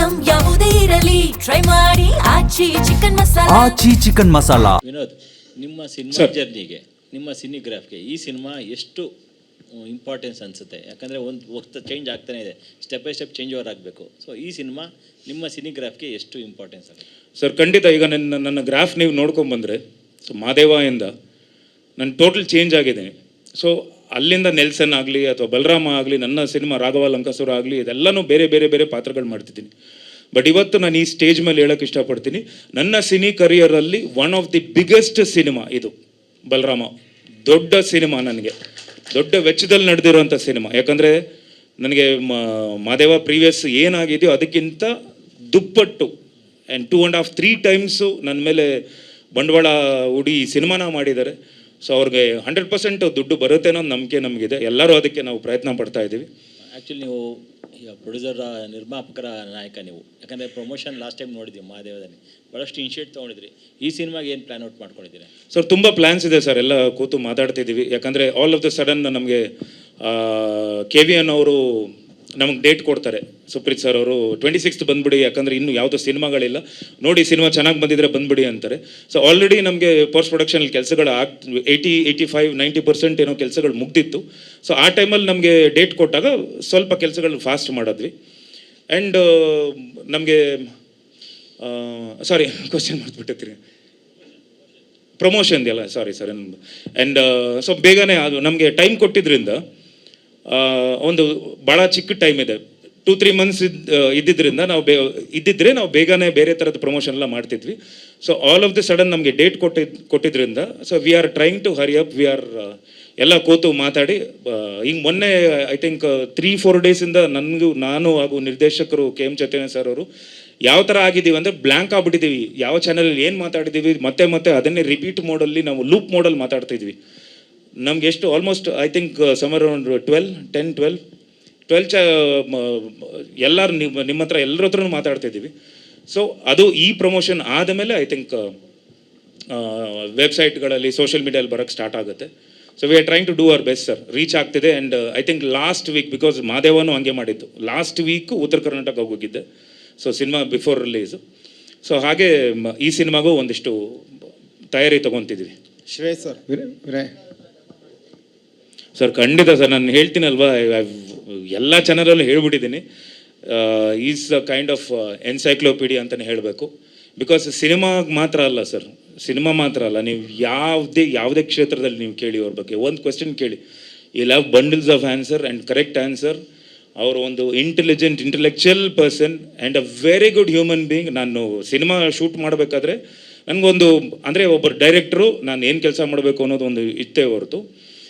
Item ಯಾವುದೇ ಇರಲಿ try ಮಾಡಿ ಆಚಿ ಚಿಕನ್ ಮಸಾಲಾ. ಆಚಿ ಚಿಕನ್ ಮಸಾಲಾ. ವಿನೋದ್, ನಿಮ್ಮ ಸಿನಿಮಾ ಜರ್ನಿಗೆ, ನಿಮ್ಮ ಸಿನಿಗ್ರಾಫ್ಗೆ ಈ ಸಿನಿಮಾ ಎಷ್ಟು ಇಂಪಾರ್ಟೆನ್ಸ್ ಅನಿಸುತ್ತೆ? ಯಾಕಂದರೆ ಒಂದು ವಕ್ತ ಚೇಂಜ್ ಆಗ್ತಾನೆ ಇದೆ, step by step change over ಆಗಬೇಕು. ಸೊ ಈ ಸಿನಿಮಾ ನಿಮ್ಮ ಸಿನಿಗ್ರಾಫ್ಗೆ ಎಷ್ಟು ಇಂಪಾರ್ಟೆನ್ಸ್ ಆಗುತ್ತೆ? ಸರ್ ಖಂಡಿತ. ಈಗ ನನ್ನ ಗ್ರಾಫ್ ನೀವು ನೋಡ್ಕೊಂಬಂದರೆ, ಸೊ ಮಾದೇವಯಿಂದ ನಾನು ಟೋಟಲ್ ಚೇಂಜ್ ಆಗಿದ್ದೀನಿ. ಸೊ ಅಲ್ಲಿಂದ ನೆಲ್ಸನ್ ಆಗಲಿ ಅಥವಾ ಬಲರಾಮ ಆಗಲಿ, ನನ್ನ ಸಿನಿಮಾ ರಾಘವ ಲಂಕಾಸುರ ಆಗಲಿ, ಇದೆಲ್ಲನೂ ಬೇರೆ ಬೇರೆ ಬೇರೆ ಪಾತ್ರಗಳು ಮಾಡ್ತಿದ್ದೀನಿ. ಬಟ್ ಇವತ್ತು ನಾನು ಈ ಸ್ಟೇಜ್ ಮೇಲೆ ಹೇಳೋಕ್ಕೆ ಇಷ್ಟಪಡ್ತೀನಿ, ನನ್ನ ಸಿನಿ ಕರಿಯರಲ್ಲಿ one of the biggest cinema ಇದು ಬಲರಾಮ. ದೊಡ್ಡ ಸಿನಿಮಾ, ನನಗೆ ದೊಡ್ಡ ವೆಚ್ಚದಲ್ಲಿ ನಡೆದಿರುವಂಥ ಸಿನಿಮಾ. ಯಾಕಂದರೆ ನನಗೆ ಮಾದೇವ ಪ್ರೀವಿಯಸ್ ಏನಾಗಿದೆಯೋ ಅದಕ್ಕಿಂತ ದುಪ್ಪಟ್ಟು ಆ್ಯಂಡ್ 2.5-3 ಟೈಮ್ಸು ನನ್ನ ಮೇಲೆ ಬಂಡವಾಳ ಹೂಡಿ ಈ ಸಿನಿಮಾನ ಮಾಡಿದ್ದಾರೆ. ಸೊ ಅವ್ರಿಗೆ 100% ದುಡ್ಡು ಬರುತ್ತೆ ಅನ್ನೋ ನಂಬಿಕೆ ನಮಗಿದೆ. ಎಲ್ಲರೂ ಅದಕ್ಕೆ ನಾವು ಪ್ರಯತ್ನ ಪಡ್ತಾ ಇದ್ದೀವಿ. ಆ್ಯಕ್ಚುಲಿ ನೀವು ಈಗ ಪ್ರೊಡ್ಯೂಸರ್, ನಿರ್ಮಾಪಕರ ನಾಯಕ ನೀವು. ಯಾಕಂದರೆ ಪ್ರಮೋಷನ್ ಲಾಸ್ಟ್ ಟೈಮ್ ನೋಡಿದ್ವಿ ಮಹಾದೇವದಲ್ಲಿ, ಭಾಳಷ್ಟು ಇನಿಷಿಯೇಟ್ ತೊಗೊಂಡಿದ್ರಿ. ಈ ಸಿನಿಮಾಗೆ ಏನು ಪ್ಲ್ಯಾನ್ ಔಟ್ ಮಾಡ್ಕೊಂಡಿದ್ದೀರಾ? ಸರ್ ತುಂಬ ಪ್ಲ್ಯಾನ್ಸ್ ಇದೆ ಸರ್, ಎಲ್ಲ ಕೂತು ಮಾತಾಡ್ತಿದ್ದೀವಿ. ಯಾಕಂದರೆ ಆಲ್ ಆಫ್ ದ ಸಡನ್ ನಮಗೆ KVN ಅವರು ನಮಗೆ ಡೇಟ್ ಕೊಡ್ತಾರೆ, ಸುಪ್ರೀತ್ ಸರ್ ಅವರು 26th ಬಂದುಬಿಡಿ, ಯಾಕಂದರೆ ಇನ್ನೂ ಯಾವುದೋ ಸಿನಿಮಾಗಳಿಲ್ಲ, ನೋಡಿ ಸಿನಿಮಾ ಚೆನ್ನಾಗಿ ಬಂದಿದ್ರೆ ಬಂದುಬಿಡಿ ಅಂತಾರೆ. ಸೊ ಆಲ್ರೆಡಿ ನಮಗೆ ಪೋಸ್ಟ್ ಪ್ರೊಡಕ್ಷನಲ್ಲಿ ಕೆಲಸಗಳು 85-90% ಏನೋ ಕೆಲಸಗಳು ಮುಗ್ದಿತ್ತು. ಸೊ ಆ ಟೈಮಲ್ಲಿ ನಮಗೆ ಡೇಟ್ ಕೊಟ್ಟಾಗ ಸ್ವಲ್ಪ ಕೆಲಸಗಳು ಫಾಸ್ಟ್ ಮಾಡಿದ್ವಿ. ಆ್ಯಂಡ್ ನಮಗೆ ಸಾರಿ ಕ್ವಶನ್ ಮಾಡ್ಬಿಟ್ಟಿರ್ತೀರಿ, ಪ್ರಮೋಷನ್ ಎಲ್ಲ ಸಾರಿ ಸರ್. ಆ್ಯಂಡ್ ಸೊ ಬೇಗನೆ ಅದು ನಮಗೆ ಟೈಮ್ ಕೊಟ್ಟಿದ್ದರಿಂದ ಒಂದು ಭಾಳ ಚಿಕ್ಕ ಟೈಮ್ ಇದೆ, 2-3 ಮಂತ್ಸ್ ಇದ್ದಿದ್ದರಿಂದ ಇದ್ದಿದ್ರೆ ನಾವು ಬೇಗನೆ ಬೇರೆ ಥರದ ಪ್ರಮೋಷನ್ ಎಲ್ಲ ಮಾಡ್ತಿದ್ವಿ. So all of the sudden ನಮಗೆ ಡೇಟ್ ಕೊಟ್ಟಿದ್ದರಿಂದ so we are trying to hurry up. We are ಎಲ್ಲ ಕೂತು ಮಾತಾಡಿ ಈಗ ಮೊನ್ನೆ ಐ ಥಿಂಕ್ 3-4 ಡೇಸಿಂದ ನಾನು ಹಾಗೂ ನಿರ್ದೇಶಕರು KM ಚೈತನ್ಯ ಸರ್ ಅವರು ಯಾವ ಥರ ಆಗಿದ್ದೀವಿ ಅಂದರೆ ಬ್ಲ್ಯಾಂಕ್ ಆಗ್ಬಿಟ್ಟಿದ್ದೀವಿ. ಯಾವ ಚಾನಲಲ್ಲಿ ಏನು ಮಾತಾಡಿದ್ದೀವಿ ಮತ್ತೆ ಅದನ್ನೇ ರಿಪೀಟ್ ಮೋಡಲ್ಲಿ ನಾವು ಲೂಪ್ ಮೋಡಲ್ಲಿ ಮಾತಾಡ್ತಿದ್ವಿ. ನಮ್ಗೆ ಎಷ್ಟು almost I think summer around 12 ಎಲ್ಲರೂ ನಿಮ್ಮ ಹತ್ರ ಎಲ್ಲರ ಹತ್ರನೂ ಮಾತಾಡ್ತಿದ್ದೀವಿ. ಸೊ ಅದು ಈ ಪ್ರಮೋಷನ್ ಆದಮೇಲೆ ಐ ಥಿಂಕ್ ವೆಬ್ಸೈಟ್ಗಳಲ್ಲಿ ಸೋಷಿಯಲ್ ಮೀಡಿಯಲ್ಲಿ ಬರೋಕ್ಕೆ ಸ್ಟಾರ್ಟ್ ಆಗುತ್ತೆ. So we are trying to do our best sir. Reach ಆಗ್ತಿದೆ. And I think last week, because ಮಾದೇವನು ಹಂಗೆ ಮಾಡಿದ್ದು, ಲಾಸ್ಟ್ ವೀಕ್ ಉತ್ತರ ಕರ್ನಾಟಕ ಹೋಗಿದ್ದೆ. So cinema before release. So ಹಾಗೆ ಈ ಸಿನಿಮಾಗೂ ಒಂದಿಷ್ಟು ತಯಾರಿ ತೊಗೊತಿದ್ವಿ. ಶ್ರೇಯಸ್ ಸರ್, ಸರ್ ಖಂಡಿತ ಸರ್, ನಾನು ಹೇಳ್ತೀನಲ್ವಾ, ಎಲ್ಲ ಚಾನಲಲ್ಲೂ ಹೇಳ್ಬಿಟ್ಟಿದ್ದೀನಿ, is a kind of encyclopedia ಅಂತಲೇ ಹೇಳಬೇಕು. ಬಿಕಾಸ್ ಸಿನಿಮಾಗೆ ಮಾತ್ರ ಅಲ್ಲ ಸರ್, ಸಿನಿಮಾ ಮಾತ್ರ ಅಲ್ಲ, ನೀವು ಯಾವುದೇ ಕ್ಷೇತ್ರದಲ್ಲಿ ನೀವು ಕೇಳಿ ಅವ್ರ ಬಗ್ಗೆ ಒಂದು ಕ್ವೆಶ್ಚನ್ ಕೇಳಿ, you love bundles of answer and correct answer. ಅವರು ಒಂದು intellectual person and a very good human being. ನಾನು ಸಿನಿಮಾ ಶೂಟ್ ಮಾಡಬೇಕಾದ್ರೆ ನನಗೊಂದು ಅಂದರೆ ಒಬ್ಬರು ಡೈರೆಕ್ಟ್ರು ನಾನು ಏನು ಕೆಲಸ ಮಾಡಬೇಕು ಅನ್ನೋದು ಒಂದು ಇತ್ತೇ ಹೊರತು,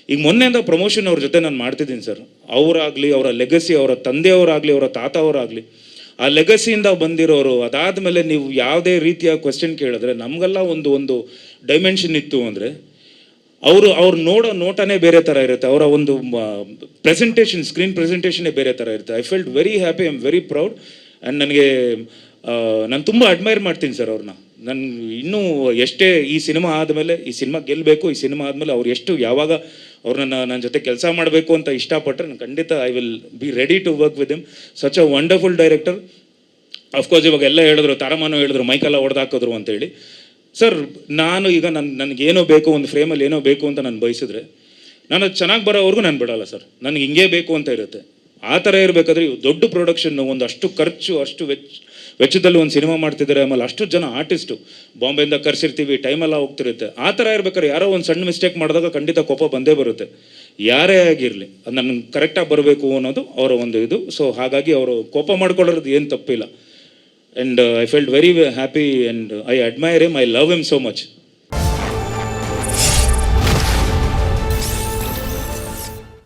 ಈಗ ಮೊನ್ನೆಯಿಂದ ಪ್ರಮೋಷನ್ ಅವ್ರ ಜೊತೆ ನಾನು ಮಾಡ್ತಿದ್ದೀನಿ ಸರ್. ಅವರಾಗಲಿ, ಅವರ ಲೆಗಸಿ, ಅವರ ತಂದೆಯವರಾಗಲಿ, ಅವರ ತಾತ ಅವರಾಗಲಿ, ಆ ಲೆಗಸಿಯಿಂದ ಬಂದಿರೋರು. ಅದಾದಮೇಲೆ ನೀವು ಯಾವುದೇ ರೀತಿಯ ಕ್ವೆಶ್ಚನ್ ಕೇಳಿದ್ರೆ ನಮಗೆಲ್ಲ ಒಂದು ಡೈಮೆನ್ಷನ್ ಇತ್ತು ಅಂದರೆ ಅವ್ರು ನೋಡೋ ನೋಟನೇ ಬೇರೆ ಥರ ಇರುತ್ತೆ, ಅವರ ಒಂದು ಪ್ರೆಸೆಂಟೇಷನ್, ಸ್ಕ್ರೀನ್ ಪ್ರೆಸೆಂಟೇಷನ್ನೇ ಬೇರೆ ಥರ ಇರುತ್ತೆ. I felt very happy, I am very proud. And ನನಗೆ ನಾನು ತುಂಬ ಅಡ್ಮೈರ್ ಮಾಡ್ತೀನಿ ಸರ್ ಅವ್ರನ್ನ. ನಾನು ಇನ್ನೂ ಎಷ್ಟೇ ಈ ಸಿನಿಮಾ ಆದಮೇಲೆ, ಈ ಸಿನಿಮಾ ಗೆಲ್ಲಬೇಕು, ಈ ಸಿನಿಮಾ ಆದಮೇಲೆ ಅವ್ರು ಎಷ್ಟು ಯಾವಾಗ ಅವ್ರನ್ನ ನನ್ನ ಜೊತೆ ಕೆಲಸ ಮಾಡಬೇಕು ಅಂತ ಇಷ್ಟಪಟ್ಟರೆ ನಾನು ಖಂಡಿತ I will be ready to work with him. Such a wonderful director. Of course ಇವಾಗ ಎಲ್ಲ ಹೇಳಿದ್ರು, ತಾರಮಾನು ಹೇಳಿದ್ರು, ಮೈಕೆಲ್ಲ ಹೊಡೆದಾಕಿದ್ರು ಅಂತೇಳಿ. ಸರ್ ನಾನು ಈಗ ನನಗೇನೋ ಬೇಕು, ಒಂದು ಫ್ರೇಮಲ್ಲಿ ಏನೋ ಬೇಕು ಅಂತ ನಾನು ಬಯಸಿದ್ರೆ ನಾನು ಅದು ಚೆನ್ನಾಗಿ ಬರೋವರೆಗೂ ನಾನು ಬಿಡಲ್ಲ ಸರ್. ನನಗೆ ಹಿಂಗೇ ಬೇಕು ಅಂತ ಇರುತ್ತೆ. ಆ ಥರ ಇರಬೇಕಾದ್ರೆ ದೊಡ್ಡ ಪ್ರೊಡಕ್ಷನ್ನು, ಒಂದು ಅಷ್ಟು ಖರ್ಚು, ಅಷ್ಟು ವೆಚ್ಚದಲ್ಲಿ ಒಂದು ಸಿನಿಮಾ ಮಾಡ್ತಿದ್ದಾರೆ. ಆಮೇಲೆ ಅಷ್ಟು ಜನ ಆರ್ಟಿಸ್ಟು ಬಾಂಬೆಯಿಂದ ಕರೆಸಿರ್ತೀವಿ, ಟೈಮೆಲ್ಲ ಹೋಗ್ತಿರುತ್ತೆ. ಆ ಥರ ಇರ್ಬೇಕಾದ್ರೆ ಯಾರೋ ಒಂದು ಸಣ್ಣ ಮಿಸ್ಟೇಕ್ ಮಾಡಿದಾಗ ಖಂಡಿತ ಕೋಪ ಬಂದೇ ಬರುತ್ತೆ, ಯಾರೇ ಆಗಿರಲಿ. ಅದು ನನಗೆ ಕರೆಕ್ಟಾಗಿ ಬರಬೇಕು ಅನ್ನೋದು ಅವರ ಒಂದು ಇದು. ಸೊ ಹಾಗಾಗಿ ಅವರು ಕೋಪ ಮಾಡ್ಕೊಳ್ಳೋದು ಏನು ತಪ್ಪಿಲ್ಲ. And I felt very happy and I admire him, I love him so much.